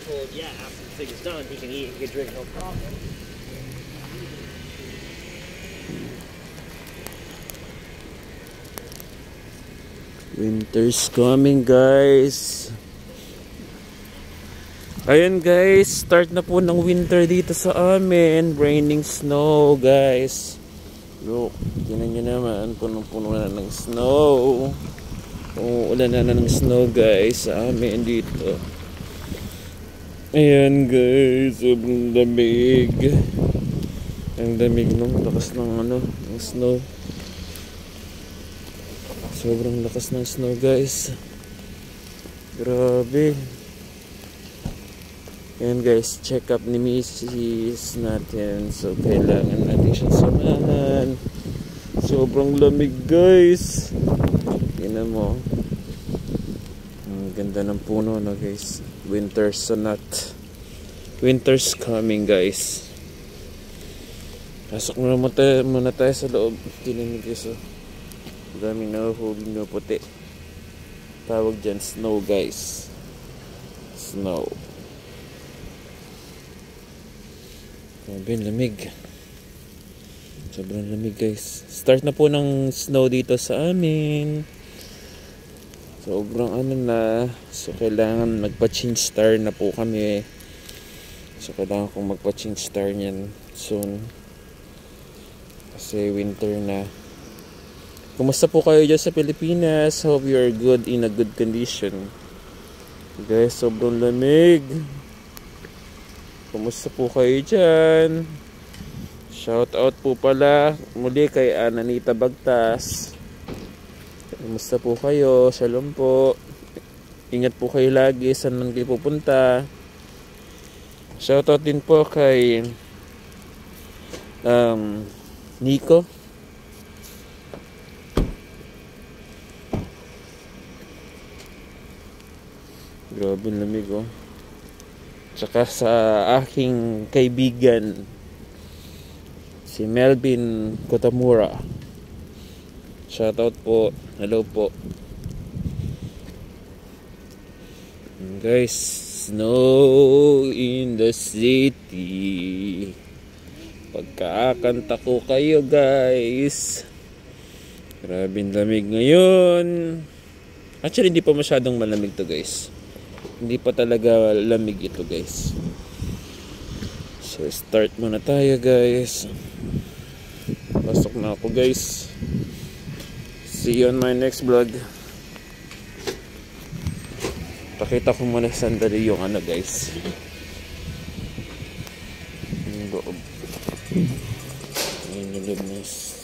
told, yeah, after the thing is done, he can eat, he can drink, no problem. Winter's coming, guys. Ayun guys, start na po ng winter dito sa amin. Raining snow, guys. Look, tingnan nyo naman, punong-puno na ng snow. Uulan na ng snow, guys, sa amin dito. Ayan guys, sobrang lamig. Ang lamig nung lakas ng ng snow. Sobrang lakas ng snow, guys. Grabe. Ayan guys, check up ni Mrs. natin. So kailangan natin siyang samahan. Sobrang lamig, guys. Tingnan mo. Ang ganda ng puno, no, guys. Winter's sonat. Winter's coming, guys. Pasok muna tayo sa loob. Tingnan nyo, guys, oh. Daming nahuhuli na puti. Tawag dyan, snow, guys. Snow. Grabe, lamig. Sobrang lamig, guys. Start na po ng snow dito sa amin. Sobrang na. So kailangan magpa-change star na po kami. So kailangan kong magpa-change star niyan soon. Kasi winter na. Kumusta po kayo dyan sa Pilipinas? Hope you are good, in a good condition. Guys, sobrang lamig. Kumusta po kayo dyan? Shout out po pala muli kay Ananita Bagtas. Kumusta po kayo? Shalom po. Ingat po kayo lagi saan man kayo pupunta. Shout out din po kay Nico. Grabe lamig, oh. Tsaka sa aking kaibigan si Melvin Kotamura. Shoutout po. Hello po. Guys, snow in the city. Pagkakanta ko kayo, guys. Grabing lamig ngayon. Actually, hindi pa masyadong malamig to, guys. Hindi pa talaga lamig ito, guys. So start muna tayo, guys. Pasok na ako, guys. See you on my next vlog. Pakita ko muna sandali yung guys. Yung loob. Yung loob, guys.